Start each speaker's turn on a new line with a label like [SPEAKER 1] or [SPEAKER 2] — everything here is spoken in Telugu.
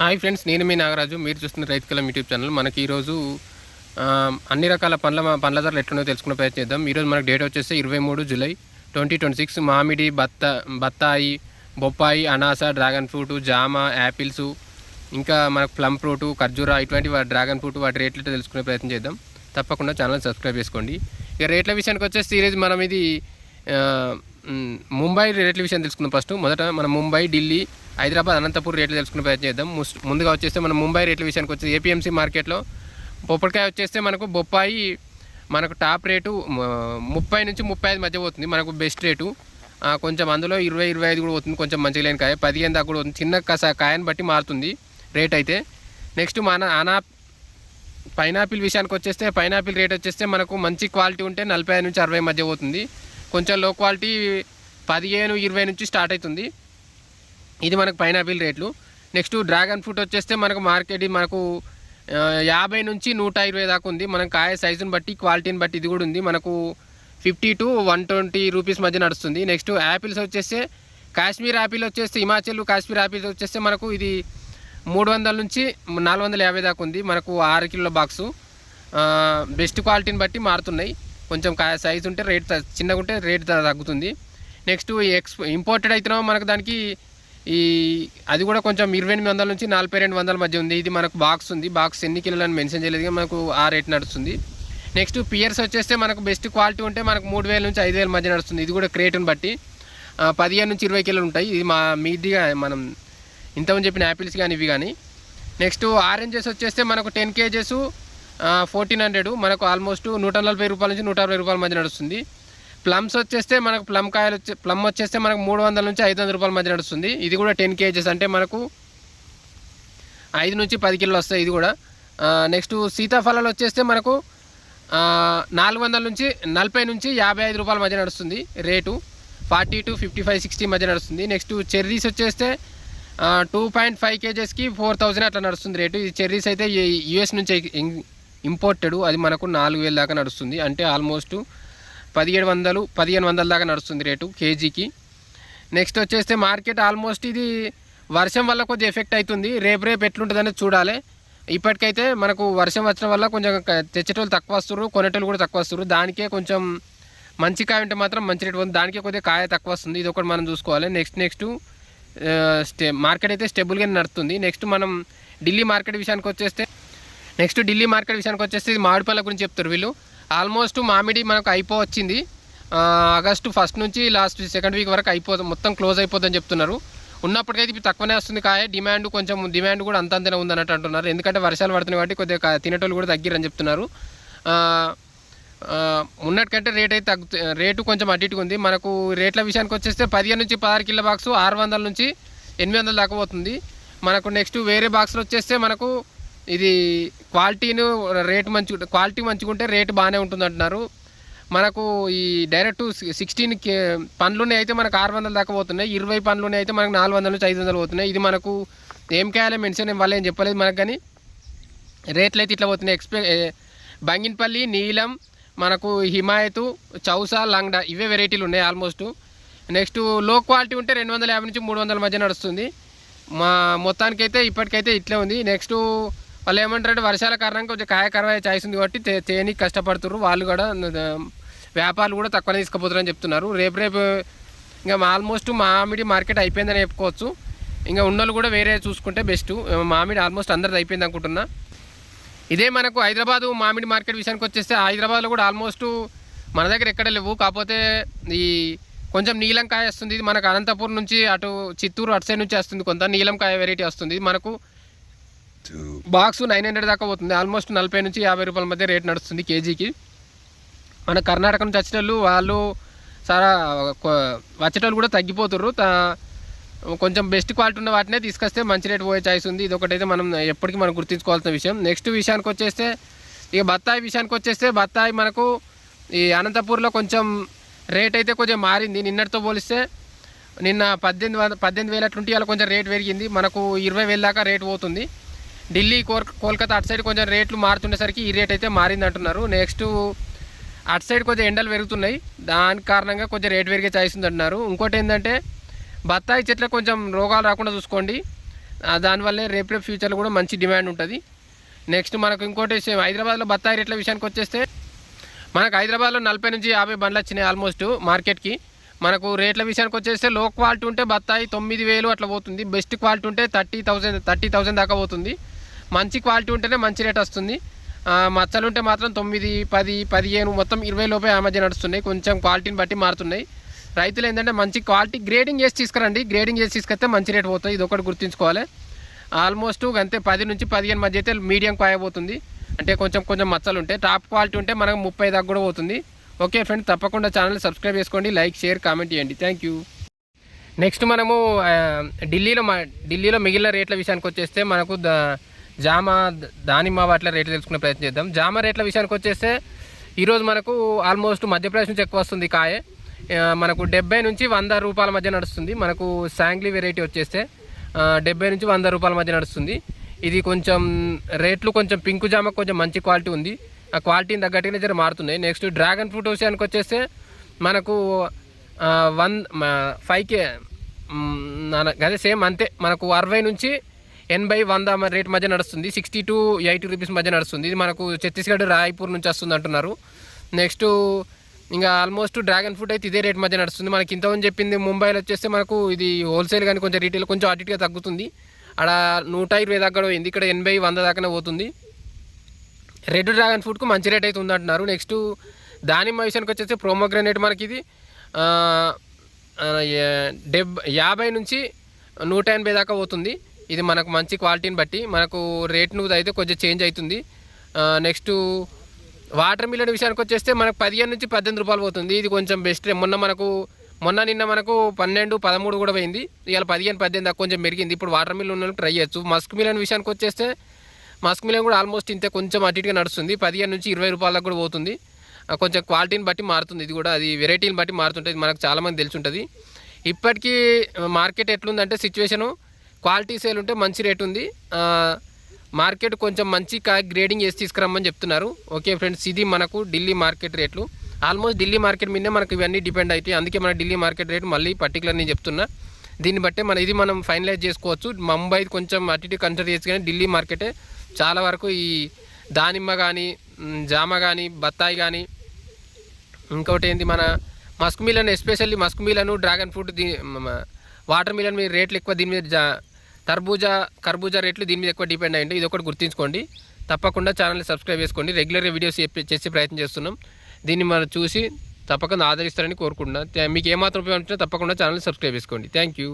[SPEAKER 1] హాయ్ ఫ్రెండ్స్, నేను మీ నాగరాజు. మీరు చూస్తున్న రైతు కలం యూట్యూబ్ ఛానల్. మనకి ఈరోజు అన్ని రకాల పండ్ల ధరలు ఎట్లున్నాయో తెలుసుకునే ప్రయత్నం చేద్దాం. ఈరోజు మనకు డేట్ వచ్చేసి 23 జూలై 2026. మామిడి, బత్తాయి, బొప్పాయి, అనాస, డ్రాగన్ ఫ్రూట్, జామ, యాపిల్స్, ఇంకా మనకు ప్లమ్ ఫ్రూట్, ఖర్జూరా, ఇటువంటి డ్రాగన్ ఫ్రూట్ వాటి రేట్లు తెలుసుకునే ప్రయత్నం చేద్దాం. తప్పకుండా ఛానల్ సబ్స్క్రైబ్ చేసుకోండి. ఇక రేట్ల విషయానికి వచ్చేసి ఈరోజు మనం ఇది ముంబై రేట్ల విషయం తెలుసుకుందాం. ఫస్ట్ మొదట మనం ముంబై, ఢిల్లీ, హైదరాబాద్, అనంతపూర్ రేట్లు తెలుసుకునే ప్రయత్నం చేద్దాం. ముందుగా వచ్చేస్తే మనం ముంబై రేట్ల విషయానికి వచ్చేసి ఏపీఎంసీ మార్కెట్లో పొప్పటికాయ వచ్చేస్తే మనకు బొప్పాయి మనకు టాప్ రేటు 30 నుంచి 35 మధ్య పోతుంది. మనకు బెస్ట్ రేటు కొంచెం అందులో 20-25 కూడా పోతుంది. కొంచెం మంచిగా లేని కాయ 15 దాకా కూడా పోతుంది. చిన్న కాయని బట్టి మారుతుంది రేట్ అయితే. నెక్స్ట్ మన పైనాపిల్ విషయానికి వచ్చేస్తే పైనాపిల్ రేట్ వచ్చేస్తే మనకు మంచి క్వాలిటీ ఉంటే 45 నుంచి 60 మధ్య పోతుంది. కొంచెం లో క్వాలిటీ 15-20 నుంచి స్టార్ట్ అవుతుంది. ఇది మనకు పైనాపిల్ రేట్లు. నెక్స్ట్ డ్రాగన్ ఫ్రూట్ వచ్చేస్తే మనకు మార్కెట్ మనకు 50 నుంచి 120 దాకా ఉంది. మనం కాయ సైజుని బట్టి క్వాలిటీని బట్టి ఇది కూడా ఉంది. మనకు 50 to 120 రూపీస్ మధ్య నడుస్తుంది. నెక్స్ట్ యాపిల్స్ వచ్చేస్తే కాశ్మీర్ యాపిల్ వచ్చేస్తే హిమాచల్ కాశ్మీర్ యాపిల్స్ వచ్చేస్తే మనకు ఇది 300 నుంచి 450 దాకా ఉంది. మనకు 6 కిలోల బాక్సు. బెస్ట్ క్వాలిటీని బట్టి మారుతున్నాయి. కొంచెం కాయ సైజు ఉంటే రేట్ చిన్నగా ఉంటే రేట్ తగ్గుతుంది. నెక్స్ట్ ఇంపోర్టెడ్ అయితేనో మనకు దానికి అది కూడా కొంచెం 2800 నుంచి 4200 మధ్య ఉంది. ఇది మనకు బాక్స్ ఉంది. బాక్స్ ఎన్ని కిలోలు అని మెన్షన్ చేయలేదు, మనకు ఆ రేట్ నడుస్తుంది. నెక్స్ట్ పియర్స్ వచ్చేస్తే మనకు బెస్ట్ క్వాలిటీ ఉంటే మనకు 3000 నుంచి 5000 మధ్య నడుస్తుంది. ఇది కూడా క్రేట్ని బట్టి 15 నుంచి 20 కిలోలు ఉంటాయి. ఇది మీదిగా మనం ఇంతకుముందు చెప్పిన యాపిల్స్ కానీ ఇవి కానీ. నెక్స్ట్ ఆరెంజెస్ వచ్చేస్తే మనకు 10 kgs 1400, మనకు ఆల్మోస్ట్ 140 రూపాయల నుంచి 160 రూపాయల మధ్య నడుస్తుంది. ప్లమ్స్ వచ్చేస్తే మనకు ప్లమ్ వచ్చేస్తే మనకు 300 నుంచి 500 రూపాయల మధ్య నడుస్తుంది. ఇది కూడా 10 kgs అంటే మనకు 5 నుంచి 10 కిలోలు వస్తాయి ఇది కూడా. నెక్స్ట్ సీతాఫలాలు వచ్చేస్తే మనకు 400 నుంచి 40 నుంచి 55 రూపాయల మధ్య నడుస్తుంది రేటు. 40 to 55-60 మధ్య నడుస్తుంది. నెక్స్ట్ చెర్రీస్ వచ్చేస్తే 2.5 kgsకి 4000 అట్లా నడుస్తుంది రేటు. ఇది చెర్రీస్ అయితే యూఎస్ నుంచి ఇంపోర్టెడ్. అది మనకు 4000 దాకా నడుస్తుంది. అంటే ఆల్మోస్ట్ 1700-1500 దాకా నడుస్తుంది రేటు కేజీకి. నెక్స్ట్ వచ్చేస్తే మార్కెట్ ఆల్మోస్ట్ ఇది వర్షం వల్ల కొంచెం ఎఫెక్ట్ అవుతుంది. రేపు ఎట్లుంటుంది అనేది చూడాలి. ఇప్పటికైతే మనకు వర్షం వచ్చిన వల్ల కొంచెం తెచ్చేటోళ్ళు తక్కువ వస్తున్నారు, కొనేటోళ్ళు కూడా తక్కువ వస్తున్నారు. దానికే కొంచెం మంచి కాయ ఉంటే మాత్రం మంచి రేట్ ఉంది, దానికే కొద్దిగా కాయ తక్కువ వస్తుంది. ఇది ఒకటి మనం చూసుకోవాలి. నెక్స్ట్ మార్కెట్ అయితే స్టేబుల్గా నడుస్తుంది. నెక్స్ట్ మనం ఢిల్లీ మార్కెట్ విషయానికి వచ్చేస్తే ఇది మామిడిపళ్ళ గురించి చెప్తారు వీళ్ళు. ఆల్మోస్ట్ మామిడి మనకు అయిపోవచ్చింది. ఆగస్టు 1 నుంచి లాస్ట్ 2nd వీక్ వరకు మొత్తం క్లోజ్ అయిపోతుందని చెప్తున్నారు. ఉన్నప్పటికైతే ఇప్పుడు తక్కువనే వస్తుంది కాయ. డిమాండ్ కూడా అంతంతనే ఉందన్నట్టు అంటున్నారు. ఎందుకంటే వర్షాలు పడుతున్నాయి కాబట్టి కొద్దిగా తినేటోళ్ళు కూడా తగ్గిరని చెప్తున్నారు. ఉన్నట్టుకంటే రేటు కొంచెం అడ్డిగా ఉంది. మనకు రేట్ల విషయానికి వచ్చేస్తే 15 నుంచి 16 కిలో బాక్సు 600 నుంచి 800 దాకా పోతుంది. మనకు నెక్స్ట్ వేరే బాక్సులు వచ్చేస్తే మనకు ఇది క్వాలిటీ మంచిగా ఉంటే రేటు బాగానే ఉంటుంది అంటున్నారు. మనకు ఈ డైరెక్ట్ 16 పండ్లునే అయితే మనకు 600 దాకా పోతున్నాయి. 20 పండ్లునే అయితే మనకు 400 నుంచి 500 పోతున్నాయి. ఇది మనకు ఏం కాయాలో మెన్షన్ వాళ్ళు ఏం చెప్పలేదు మనకు, కానీ రేట్లు అయితే ఇట్లా పోతున్నాయి. బంగినపల్లి, నీలం, మనకు హిమాయత్, చౌసా, లంగ్డా ఇవే వెరైటీలు ఉన్నాయి ఆల్మోస్ట్. నెక్స్ట్ లో క్వాలిటీ ఉంటే 250 నుంచి 300 మధ్య నడుస్తుంది. మొత్తానికైతే ఇప్పటికైతే ఇట్లే ఉంది. నెక్స్ట్ వాళ్ళు ఏమంటారంటే వర్షాల కారణంగా కొంచెం కాయకరమయ్యే ఛాయిస్ ఉంది కాబట్టి తేనికి కష్టపడుతున్నారు వాళ్ళు కూడా. వ్యాపారులు కూడా తక్కువనే తీసుకుపోతారని చెప్తున్నారు. రేపు ఇంకా ఆల్మోస్ట్ మామిడి మార్కెట్ అయిపోయిందని చెప్పుకోవచ్చు. ఇంకా ఉన్నోళ్ళు కూడా వేరే చూసుకుంటే బెస్ట్. మామిడి ఆల్మోస్ట్ అందరిది అయిపోయింది అనుకుంటున్నా. ఇదే మనకు హైదరాబాదు మామిడి మార్కెట్ విషయానికి వచ్చేస్తే హైదరాబాద్లో కూడా ఆల్మోస్ట్ మన దగ్గర ఎక్కడ లేవు. కాకపోతే ఈ కొంచెం నీలంకాయ వస్తుంది. ఇది మనకు అనంతపూర్ నుంచి అటు చిత్తూరు అటు సైడ్ నుంచి వస్తుంది. కొంత నీలంకాయ వెరైటీ వస్తుంది. మనకు బాక్స్ 900 దాకా పోతుంది. ఆల్మోస్ట్ 40 నుంచి 50 రూపాయల మధ్య రేట్ నడుస్తుంది కేజీకి. మన కర్ణాటక నుంచి వచ్చేటోళ్ళు వాళ్ళు చాలా వచ్చేటోళ్ళు కూడా తగ్గిపోతుర్రు. కొంచెం బెస్ట్ క్వాలిటీ ఉన్న వాటినే తీసుకొస్తే మంచి రేట్ పోయే ఛాయిస్ ఉంది. ఇది ఒకటైతే మనం ఎప్పటికీ మనం గుర్తుంచుకోవాల్సిన విషయం. నెక్స్ట్ విషయానికి వచ్చేస్తే ఇక బత్తాయి విషయానికి వచ్చేస్తే బత్తాయి మనకు ఈ అనంతపూర్లో కొంచెం రేట్ అయితే కొంచెం మారింది. నిన్నటితో పోలిస్తే నిన్న 18,000 అట్లుంటే ఇలా కొంచెం రేట్ పెరిగింది. మనకు 20,000 దాకా రేట్ పోతుంది. ఢిల్లీ, కోల్కతా అటు సైడ్ కొంచెం రేట్లు మారుతుండేసరికి ఈ రేట్ అయితే మారింది అంటున్నారు. నెక్స్ట్ అటు సైడ్ కొంచెం ఎండలు పెరుగుతున్నాయి, దాని కారణంగా కొంచెం రేట్ పెరిగే ఛాయిస్ ఉంది అంటున్నారు. ఇంకోటి ఏంటంటే బత్తాయి చెట్లకు కొంచెం రోగాలు రాకుండా చూసుకోండి. దానివల్లే రేపు ఫ్యూచర్లో కూడా మంచి డిమాండ్ ఉంటుంది. నెక్స్ట్ మనకు ఇంకోటి హైదరాబాద్లో బత్తాయి రేట్ల విషయానికి వచ్చేస్తే మనకు హైదరాబాద్లో 40 నుంచి 50 బండ్లు వచ్చినాయి ఆల్మోస్ట్ మార్కెట్కి. మనకు రేట్ల విషయానికి వచ్చేస్తే లో క్వాలిటీ ఉంటే బత్తాయి 9,000 అట్లా పోతుంది. బెస్ట్ క్వాలిటీ ఉంటే 30,000 దాకా పోతుంది. మంచి క్వాలిటీ ఉంటేనే మంచి రేట్ వస్తుంది. మచ్చలు ఉంటే మాత్రం 9, 10, 15 మొత్తం 20 లోపే ఆ మధ్య నడుస్తున్నాయి. కొంచెం క్వాలిటీని బట్టి మారుతున్నాయి. రైతులు ఏంటంటే మంచి క్వాలిటీ గ్రేడింగ్ చేసి తీసుకురండి. గ్రేడింగ్ చేసి తీసుకొస్తే మంచి రేట్ పోతుంది. ఇది ఒకటి గుర్తుంచుకోవాలి. ఆల్మోస్ట్ అంతే 10 నుంచి 15 మధ్య అయితే మీడియం కాయ పోతుంది. అంటే కొంచెం మచ్చలు ఉంటాయి. టాప్ క్వాలిటీ ఉంటే మనకు 30 దాకా కూడా పోతుంది. ఓకే ఫ్రెండ్స్, తప్పకుండా ఛానల్ సబ్స్క్రైబ్ చేసుకోండి, లైక్ షేర్ కామెంట్ చేయండి. Thank you. నెక్స్ట్ మనము ఢిల్లీలో మిగిలిన రేట్ల విషయానికి వచ్చేస్తే మనకు జామ దానిమ్మ వాటిల రేట్లు తెలుసుకునే ప్రయత్నం చేద్దాం. జామ రేట్ల విషయానికి వచ్చేస్తే ఈరోజు మనకు ఆల్మోస్ట్ మధ్యప్రదేశ్ నుంచి ఎక్కువ వస్తుంది కాయ. మనకు 70 నుంచి 100 రూపాయల మధ్య నడుస్తుంది. మనకు శాంగ్లీ వెరైటీ వచ్చేస్తే 70 నుంచి 100 రూపాయల మధ్య నడుస్తుంది. ఇది కొంచెం రేట్లు కొంచెం పింకు జామ కొంచెం మంచి క్వాలిటీ ఉంది. ఆ క్వాలిటీని తగ్గట్టుగానే జర మారుతున్నాయి. నెక్స్ట్ డ్రాగన్ ఫ్రూట్ విషయానికి వచ్చేస్తే మనకు 5K అదే సేమ్ అంతే. మనకు 60 నుంచి 80, 100 రేట్ మధ్య నడుస్తుంది. 60 to 80 రూపీస్ మధ్య నడుస్తుంది. ఇది మనకు ఛత్తీస్గఢ్ రాయ్పూర్ నుంచి వస్తుంది అంటున్నారు. నెక్స్ట్ ఇంకా ఆల్మోస్ట్ డ్రాగన్ ఫ్రూట్ అయితే ఇదే రేట్ మధ్య నడుస్తుంది. మనకి ఇంతకుముందు చెప్పింది ముంబైలో వచ్చేస్తే మనకు ఇది హోల్సేల్ కానీ కొంచెం రీటైల్ కొంచెం అటుగా తగ్గుతుంది. అక్కడ 120 దాకా పోయింది. ఇక్కడ 80, 100 దాకానే పోతుంది. రెడ్ డ్రాగన్ ఫ్రూట్కు మంచి రేట్ అయితే ఉందంటున్నారు. నెక్స్ట్ దానిమ్మ విషయానికి వచ్చేసి ప్రోమోగ్రానేట్ మనకి ఇది 50 నుంచి 180 దాకా పోతుంది. ఇది మనకు మంచి క్వాలిటీని బట్టి మనకు రేట్ను అయితే కొంచెం చేంజ్ అవుతుంది. నెక్స్ట్ వాటర్ మిలన్ విషయానికి వచ్చేస్తే మనకు 15 నుంచి 18 రూపాయలు పోతుంది. ఇది కొంచెం బెస్ట్. నిన్న మనకు 12, 13 కూడా పోయింది. ఇవాళ 15, 18 దాకా కొంచెం మెరిగింది. ఇప్పుడు వాటర్ మిలన్ ఉన్న ట్రై చేయొచ్చు. మస్క్ మిలన్ విషయానికి వచ్చేస్తే మస్క్ మిలన్ కూడా ఆల్మోస్ట్ ఇంతే కొంచెం అటుగా నడుస్తుంది. 15 నుంచి 20 రూపాయల దాకా కూడా పోతుంది. కొంచెం క్వాలిటీని బట్టి మారుతుంది. ఇది కూడా అది వెరైటీని బట్టి మారుతుంటుంది. మనకు చాలామంది తెలిసి ఉంటుంది. ఇప్పటికీ మార్కెట్ ఎట్లుందంటే సిచ్యువేషను క్వాలిటీ సేల్ ఉంటే మంచి రేట్ ఉంది. మార్కెట్ కొంచెం మంచి గ్రేడింగ్ చేసి తీసుకురమ్మని చెప్తున్నారు. ఓకే ఫ్రెండ్స్, ఇది మనకు ఢిల్లీ మార్కెట్ రేట్లు. ఆల్మోస్ట్ ఢిల్లీ మార్కెట్ మీదే మనకు ఇవన్నీ డిపెండ్ అవుతాయి. అందుకే మన ఢిల్లీ మార్కెట్ రేట్ మళ్ళీ పర్టికులర్ నేను చెప్తున్నా. దీన్ని బట్టే మనం ఫైనలైజ్ చేసుకోవచ్చు. ముంబై కొంచెం అటు కన్సిడర్ చేసి కానీ ఢిల్లీ మార్కెటే చాలా వరకు ఈ దానిమ్మ కానీ జామ కానీ బత్తాయి కానీ ఇంకోటి ఏంటి మన Musk melon, especially Musk melon, dragon fruit, water melon మీద రేట్లు ఎక్కువ. దీని మీద కర్బూజా రేట్లు దీని మీద ఎక్కువ డిపెండ్ అయ్యింది. ఇది ఒకటి గుర్తుంచుకోండి. తప్పకుండా ఛానల్ని సబ్స్క్రైబ్ చేసుకోండి. రెగ్యులర్గా వీడియోస్ చేసే ప్రయత్నం చేస్తున్నాం. దీన్ని మనం చూసి తప్పకుండా ఆదరిస్తారని కోరుకుంటున్నాను. మీకు ఏమాత్రం ఉపయోగం తప్పకుండా ఛానల్ని సబ్స్క్రైబ్ చేసుకోండి. Thank you.